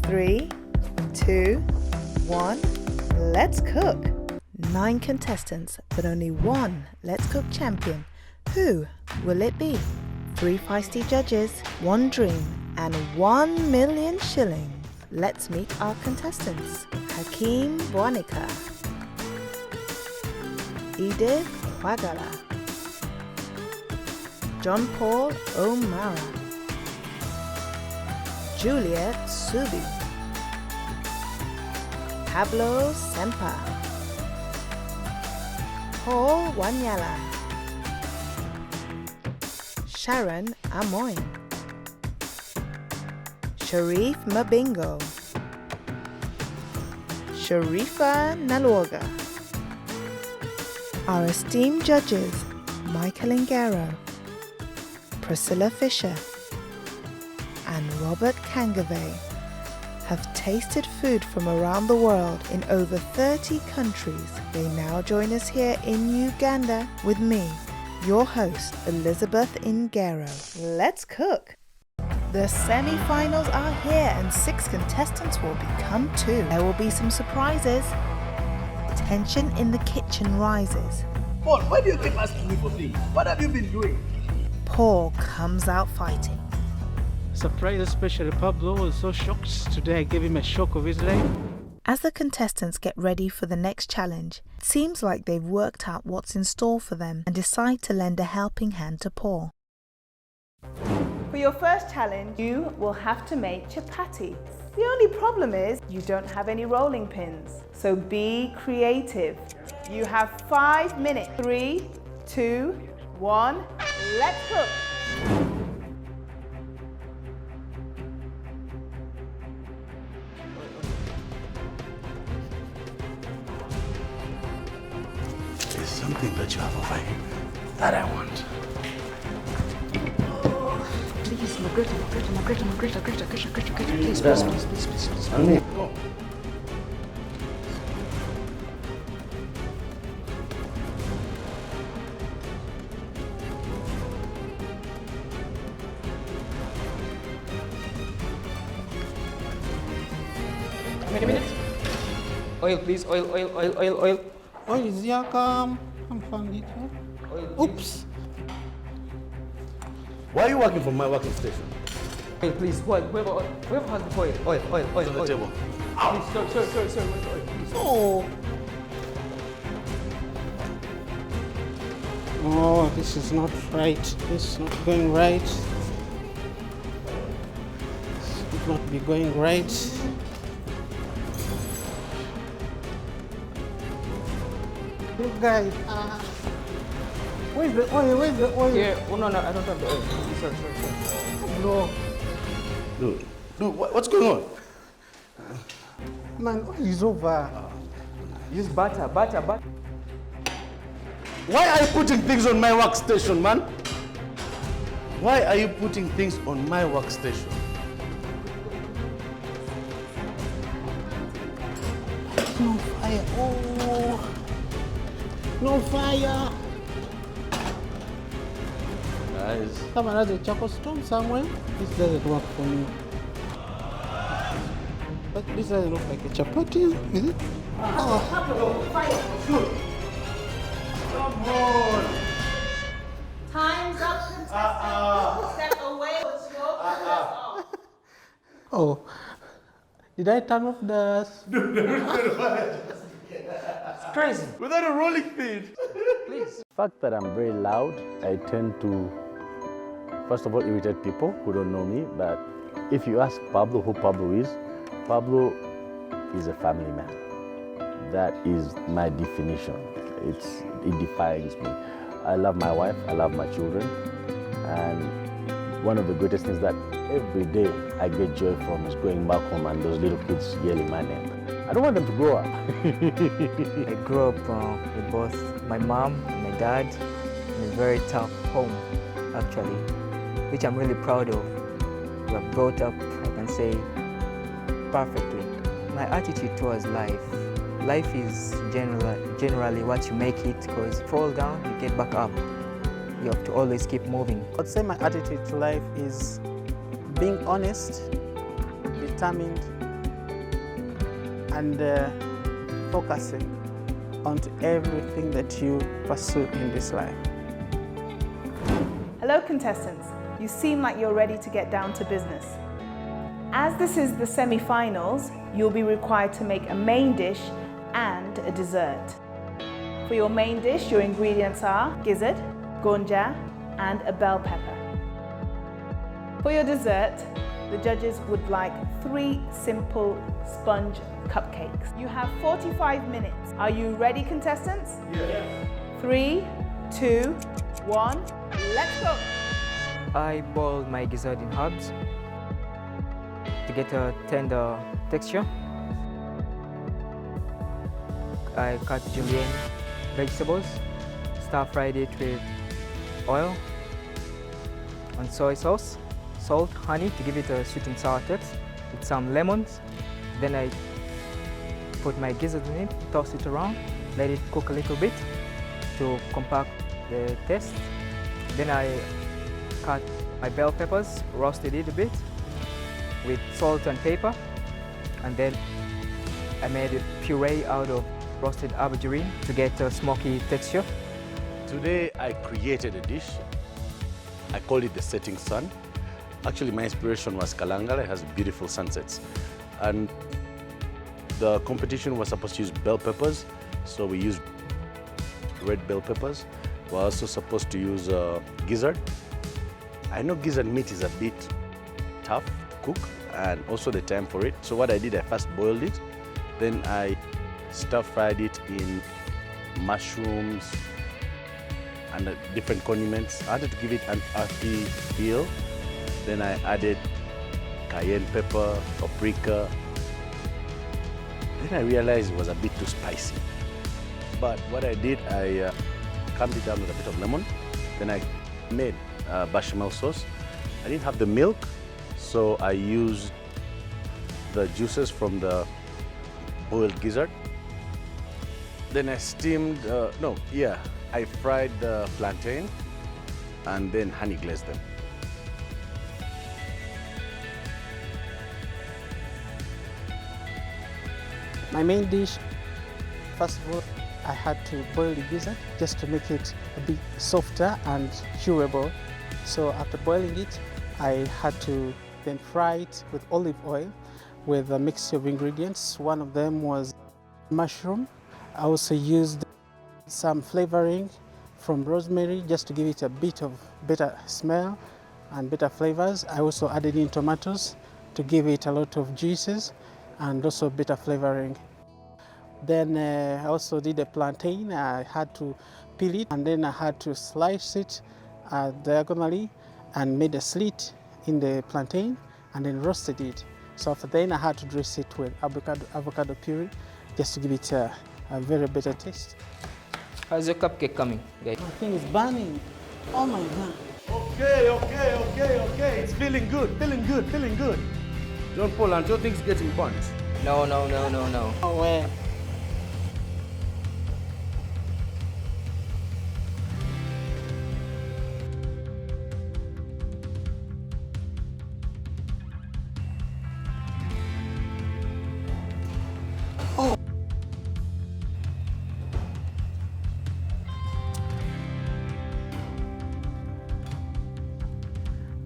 3, 2, 1, let's cook! 9 contestants, but only one Let's Cook champion. Who will it be? 3 feisty judges, 1 dream, and 1 million shillings. Let's meet our contestants. Hakeem Bwanika, Edith Wagala, John Paul O'Mara, Juliet Subi, Pablo Sempa, Paul Wanyala, Sharon Amoy, Sharif Mabingo, Sharifa Nalwoga. Our esteemed judges, Michael Ngaro, Priscilla Fisher, and Robert Kangave, have tasted food from around the world in over 30 countries. They now join us here in Uganda with me, your host, Elizabeth Ngaro. Let's cook! The semi-finals are here and 6 contestants will become 2. There will be some surprises. Tension in the kitchen rises. Paul, why do you keep asking me for things? What have you been doing? Paul comes out fighting. Surprised, especially Pablo was so shocked. Today I gave him a shock of his life. As the contestants get ready for the next challenge, it seems like they've worked out what's in store for them and decide to lend a helping hand to Paul. For your first challenge, you will have to make chapati. The only problem is you don't have any rolling pins, so be creative. You have 5 minutes. 3, 2, 1, let's cook! There's something that you have over here that I want. Please, Margarita, please. Go. How many minutes? Oil, please, oil. Oil is here, come. I'm found it. Oops. Why are you working from my working station? Oil, please, whoever has the oil. It's on the table. Please, sir, where's the oil, please? Oh, this is not right. This is not going right. This should not be going right. Look, guys. Where's the oil? Where's the oil? Yeah, oh no, I don't have the oil. Sorry. No. Dude, what's going on? Man, oil is over. Use butter. Why are you putting things on my workstation, man? Why are you putting things on my workstation? No fire. Oh. No fire. Guys. Someone has a charcoal stone somewhere. This doesn't work for me. But this doesn't look like a chapati, is it? Come on. Time's up, contestants. Step away or smoke. Oh, did I turn off the... It's crazy. Without a rolling pin. Please. The fact that I'm very loud, I tend to, first of all, irritate people who don't know me. But if you ask Pablo who Pablo is a family man. That is my definition. It defines me. I love my wife, I love my children, and one of the greatest things that every day I get joy from is going back home and those little kids yelling my name. I don't want them to grow up. I grew up with both my mom and my dad in a very tough home, actually, which I'm really proud of. We were brought up, I can say, perfectly. My attitude towards life is generally what you make it, because fall down, you get back up. You have to always keep moving. I'd say my attitude to life is being honest, determined, and focusing on everything that you pursue in this life. Hello contestants, you seem like you're ready to get down to business. As this is the semi-finals, you'll be required to make a main dish and a dessert. For your main dish, your ingredients are gizzard, gonja, and a bell pepper. For your dessert, the judges would like 3 simple sponge cupcakes. You have 45 minutes. Are you ready, contestants? Yes. 3, 2, 1, let's go! I boiled my gizzard in herbs to get a tender texture. I cut julienne vegetables, stir-fried it with oil and soy sauce, salt, honey to give it a sweet and sour taste, with some lemons. Then I put my gizzard in it, toss it around, let it cook a little bit to compact the taste. Then I cut my bell peppers, roasted it a bit with salt and pepper, and then I made a puree out of roasted aubergine to get a smoky texture. Today I created a dish. I call it the setting sun. Actually, my inspiration was Kalangala. It has beautiful sunsets. And the competition was supposed to use bell peppers, so we used red bell peppers. We're also supposed to use gizzard. I know gizzard meat is a bit tough to cook, and also the time for it. So what I did, I first boiled it, then I stir-fried it in mushrooms and different condiments. I wanted to give it an earthy feel. Then I added cayenne pepper, paprika. Then I realized it was a bit too spicy. But what I did, I calmed it down with a bit of lemon. Then I made bechamel sauce. I didn't have the milk, so I used the juices from the boiled gizzard. Then I steamed, I fried the plantain and then honey glazed them. My main dish, first of all, I had to boil the gizzard just to make it a bit softer and chewable. So after boiling it, I had to then fry it with olive oil with a mixture of ingredients. One of them was mushroom. I also used some flavoring from rosemary just to give it a bit of better smell and better flavors. I also added in tomatoes to give it a lot of juices and also better flavoring. Then I also did a plantain. I had to peel it and then I had to slice it diagonally and made a slit in the plantain and then roasted it. So after then I had to dress it with avocado puree just to give it a very better taste. How's your cupcake coming, guys? My thing is burning. Oh my God. Okay. It's feeling good. John Paul, and John thinks getting burnt. No. Oh, well.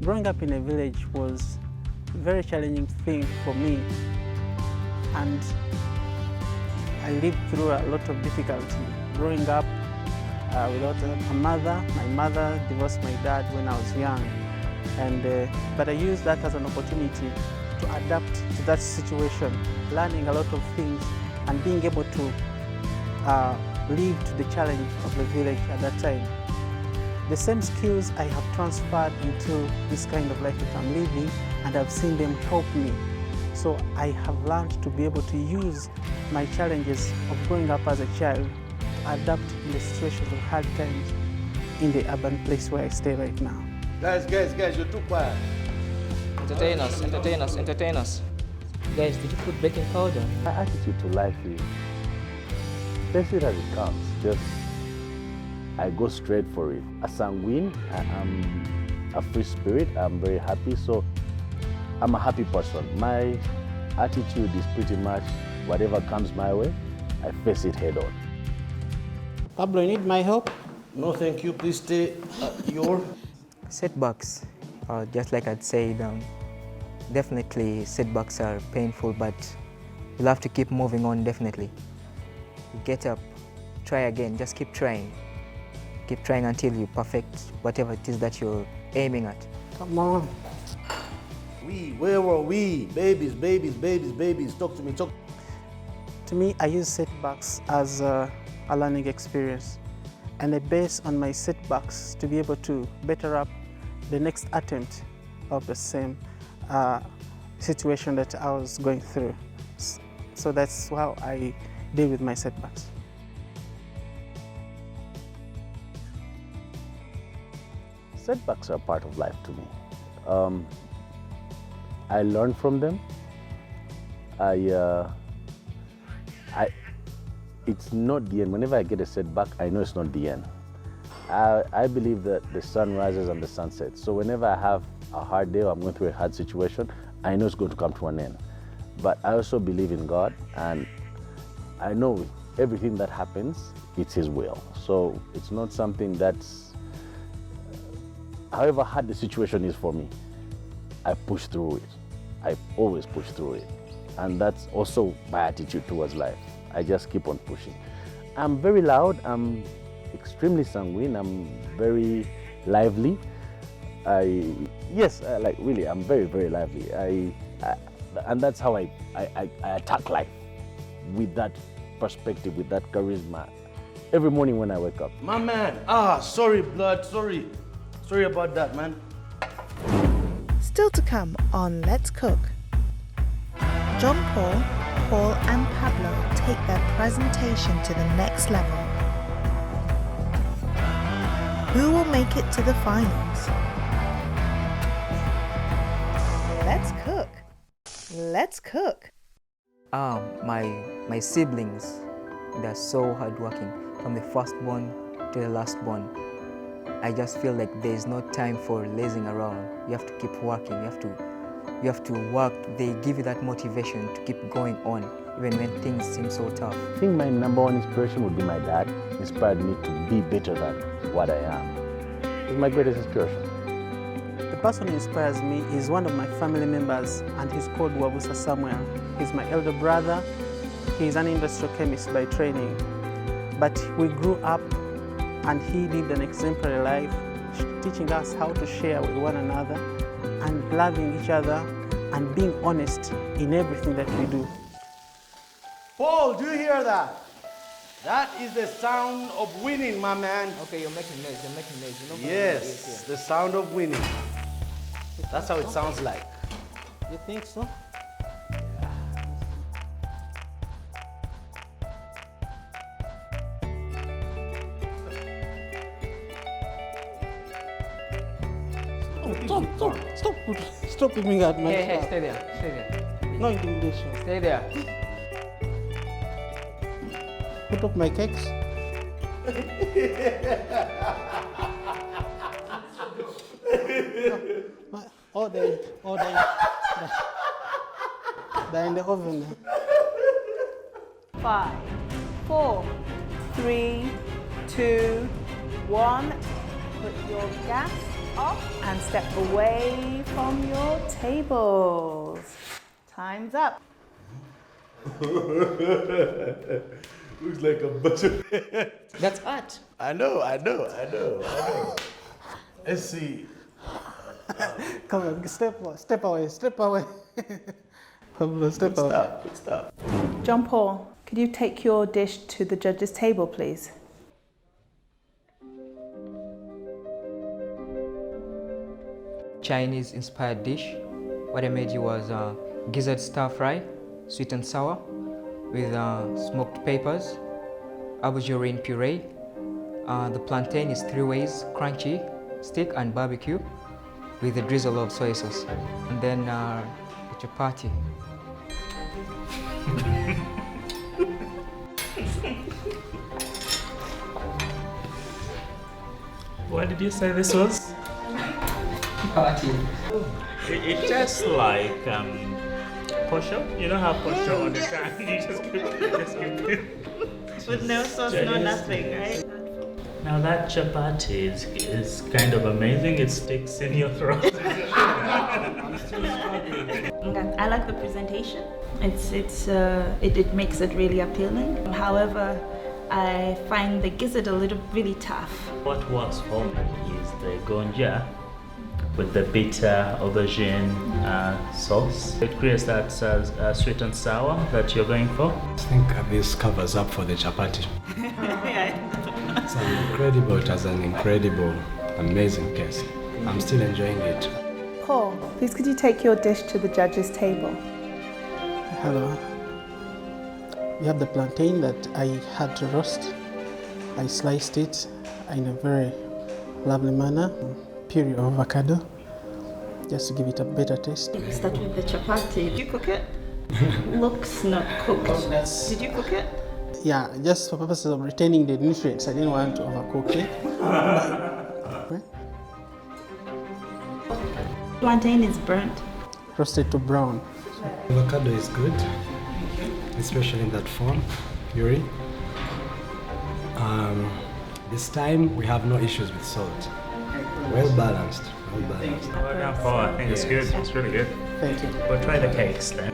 Growing up in a village was a very challenging thing for me, and I lived through a lot of difficulty. Growing up without a mother, my mother divorced my dad when I was young, but I used that as an opportunity to adapt to that situation, learning a lot of things and being able to live to the challenge of the village at that time. The same skills I have transferred into this kind of life that I'm living, and I've seen them help me. So I have learned to be able to use my challenges of growing up as a child to adapt in the situations of hard times in the urban place where I stay right now. Guys, you're too quiet. Entertain us. Guys, did you put baking powder? My attitude to life is, take it as it comes. Just, I go straight for it. A sanguine, I'm a free spirit, I'm very happy, so I'm a happy person. My attitude is pretty much whatever comes my way, I face it head on. Pablo, you need my help? No, thank you. Please stay at your... Setbacks, just like I'd said, definitely setbacks are painful, but you'll have to keep moving on, definitely. You get up, try again, just keep trying. Keep trying until you perfect whatever it is that you're aiming at. Come on. Where were we? Babies, babies, babies, babies. Talk to me, talk. To me, I use setbacks as a learning experience, and I base on my setbacks to be able to better up the next attempt of the same situation that I was going through. So that's how I deal with my setbacks. Setbacks are part of life to me. I learn from them. It's not the end. Whenever I get a setback, I know it's not the end. I believe that the sun rises and the sun sets. So whenever I have a hard day or I'm going through a hard situation, I know it's going to come to an end. But I also believe in God, and I know everything that happens, it's His will. So it's not something that's, however hard the situation is for me, I push through it. I always push through it. And that's also my attitude towards life. I just keep on pushing. I'm very loud, I'm extremely sanguine, I'm very lively. Really, I'm very, very lively. And that's how I attack life, with that perspective, with that charisma. Every morning when I wake up. My man, sorry, blood, sorry. Sorry about that, man. Still to come on Let's Cook. John Paul, Paul and Pablo take their presentation to the next level. Who will make it to the finals? Let's cook. Let's cook. My siblings, they're so hardworking, from the firstborn to the lastborn. I just feel like there's no time for lazing around. You have to keep working. You have to work. They give you that motivation to keep going on, even when things seem so tough. I think my number one inspiration would be my dad. Inspired me to be better than what I am. He's my greatest inspiration. The person who inspires me is one of my family members, and he's called Wabusa Samuel. He's my elder brother. He's an industrial chemist by training. But we grew up, and he lived an exemplary life, teaching us how to share with one another and loving each other and being honest in everything that we do. Paul, do you hear that? That is the sound of winning, my man. Okay, you're making noise. You're making noise. You know Yes, the sound of winning. That's how it sounds like. You think so? Stop looking at my Hey, stay there. Stay there. No intimidation. Stay there. Put up my cakes. They're in the oven. 5, 4, 3, 2, 1. Put your gas off and step away from your tables. Time's up. Looks like a butter. That's art. I know. Let's see. Come on, step away. Pablo, step away. Good stuff. John Paul, could you take your dish to the judges' table, please? Chinese-inspired dish. What I made you was gizzard stir fry, sweet and sour, with smoked peppers, aubergine puree. The plantain is 3 ways, crunchy, stick and barbecue, with a drizzle of soy sauce. And then the chapati. What did you say this was? Chapati. It tastes like posho? You don't have posho on the time. You just keep With no sauce, no nothing, right? Now that chapati is kind of amazing. It sticks in your throat. I like the presentation. It makes it really appealing. However, I find the gizzard really tough. What works for me is the gonja with the bitter aubergine sauce. It creates that sweet and sour that you're going for. I think this covers up for the chapati. It's incredible. It has an incredible, amazing taste. I'm still enjoying it. Paul, please could you take your dish to the judges' table? Hello. We have the plantain that I had to roast. I sliced it in a very lovely manner. Puree of avocado, just to give it a better taste. We start with the chapati. Did you cook it? Looks not cooked. Did you cook it? Yeah, just for purposes of retaining the nutrients. I didn't want to overcook it. Plantain is burnt. Roasted to brown. Avocado is good, especially in that form, puree. This time we have no issues with salt. Well balanced, well balanced. Well done, Paul. I think it's good. It's really good. Thank you. We'll try the cakes then.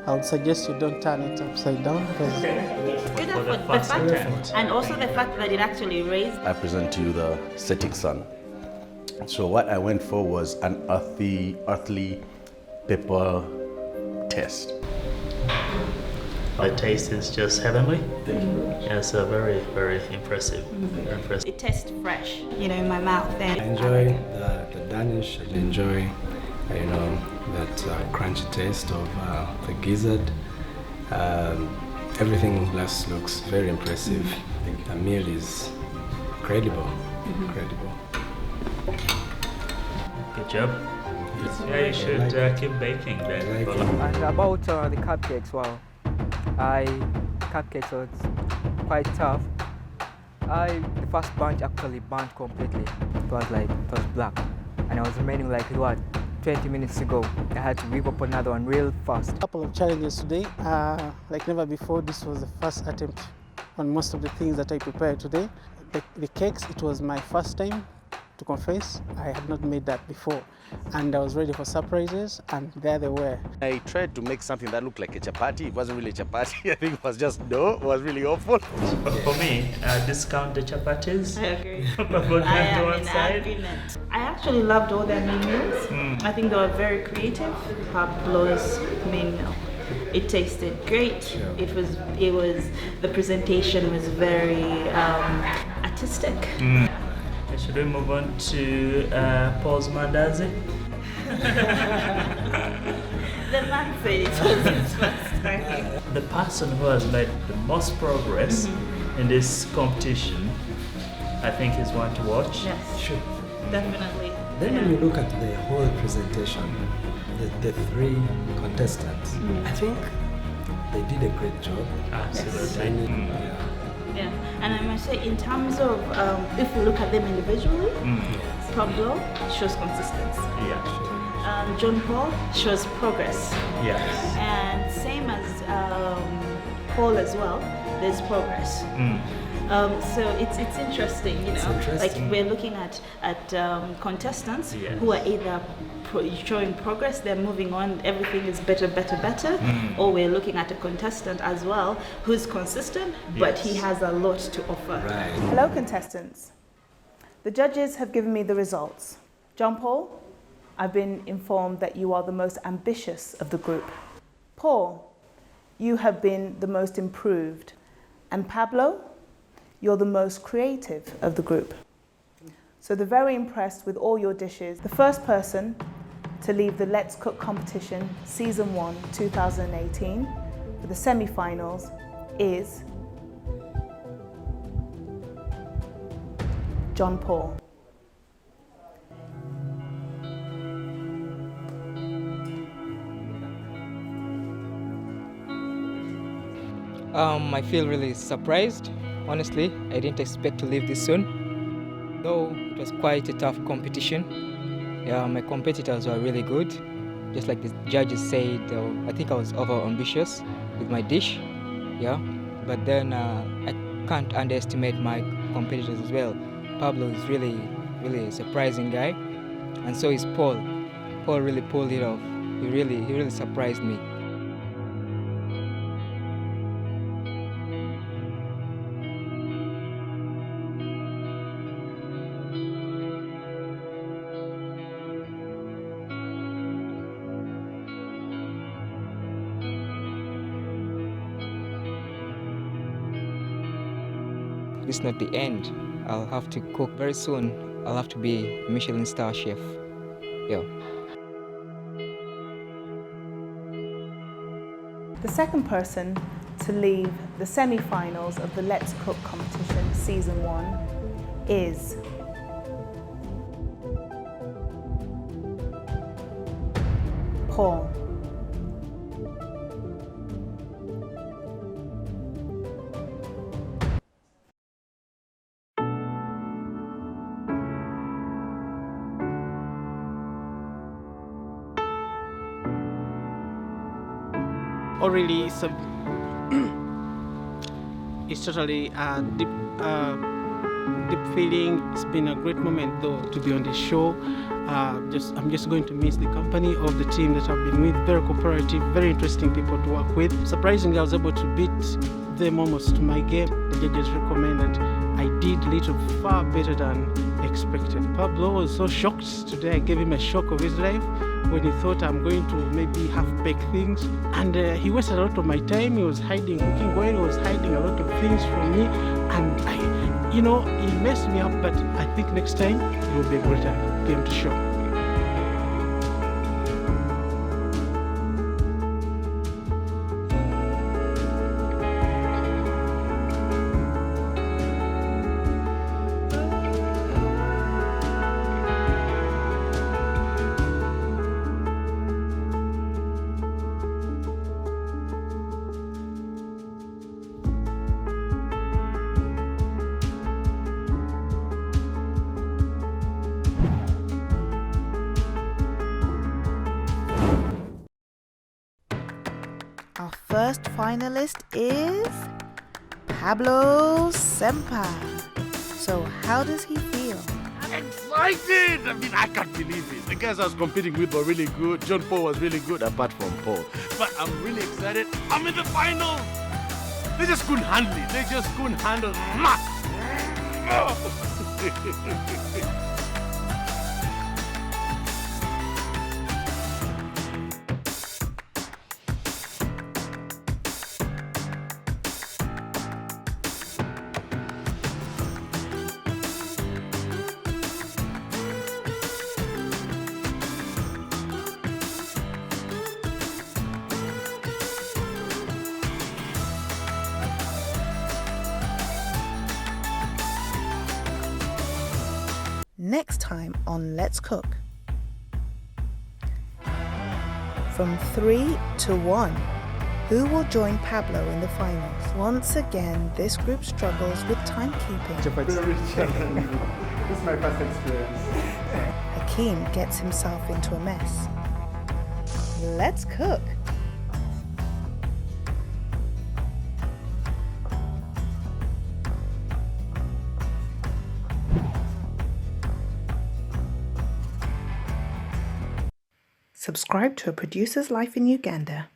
I would suggest you don't turn it upside down because It's good For the effort, first attempt. and also the fact that it actually raised. I present to you the setting sun. So what I went for was an earthly pepper taste. The taste is just heavenly. Yeah, so very, very impressive. Very impressive. It tastes fresh, in my mouth. I enjoy the Danish. I enjoy, that crunchy taste of the gizzard. Everything else looks very impressive. The meal is incredible, incredible. Good job. Yeah, you should keep baking then. And about the cupcakes, wow. Cupcakes was quite tough. The first bunch actually burnt completely. It was black. And I was remaining 20 minutes to go. I had to whip up another one real fast. a couple of challenges today. Like never before, this was the first attempt on most of the things that I prepared today. The cakes, it was my first time, to confess. I had not made that before. And I was ready for surprises, and there they were. I tried to make something that looked like a chapati. It wasn't really chapati. I think it was just dough. It was really awful. For me, discount the chapatis. I agree. Put I them to am one in side. agreement. I actually loved all their main meals. I think they were very creative. Pablo's main meal. It tasted great. It was the presentation was very artistic. Should we move on to Paul's mandazi? The man said it was his first time. The person who has made the most progress in this competition, I think, is one to watch. Yes, Sure. definitely. Then when you look at the whole presentation, the three contestants, I think they did a great job. Absolutely. Yeah, and I must say, in terms of if we look at them individually, Pablo shows consistency. Yeah. John Paul shows progress. Yes. And same as Paul as well, there's progress. So it's interesting, interesting. Like we're looking at contestants Yes. who are either showing progress, they're moving on, everything is better, or we're looking at a contestant as well who's consistent, but he has a lot to offer. Right. Hello, contestants. The judges have given me the results. John Paul, I've been informed that you are the most ambitious of the group. Paul, you have been the most improved. And Pablo, you're the most creative of the group. So they're very impressed with all your dishes. The first person to leave the Let's Cook competition Season 1 2018 for the semi-finals is John Paul. I feel really surprised. Honestly, I didn't expect to leave this soon. Though it was quite a tough competition. Yeah, my competitors were really good. Just like the judges said, I think I was over ambitious with my dish, yeah. But then I can't underestimate my competitors as well. Pablo is really a surprising guy, and so is Paul. Paul really pulled it off. He really surprised me. This is not the end. I'll have to cook very soon. I'll have to be Michelin star chef. Yeah. The second person to leave the semi-finals of the Let's Cook competition season 1 is Paul. Oh, really? It's totally a deep feeling. It's been a great moment, though, to be on this show. I'm just going to miss the company of the team that I've been with. Very cooperative, very interesting people to work with. Surprisingly, I was able to beat them almost to my game. The judges recommended I did little far better than expected. Pablo was so shocked today. I gave him a shock of his life when he thought I'm going to maybe half-bake things. And he wasted a lot of my time. He was hiding cooking oil. He was hiding a lot of things from me. And he messed me up, but I think next time it will be a greater game to show. Our first finalist is Pablo Semper. So how does he feel? I'm excited! I mean, I can't believe it. The guys I was competing with were really good. John Paul was really good, apart from Paul. But I'm really excited. I'm in the final! They just couldn't handle it. They just couldn't handle Next time on Let's Cook. From 3 to 1, who will join Pablo in the finals? Once again, this group struggles with timekeeping. This is my first experience. Hakeem gets himself into a mess. Let's cook. Subscribe to A Producer's Life in Uganda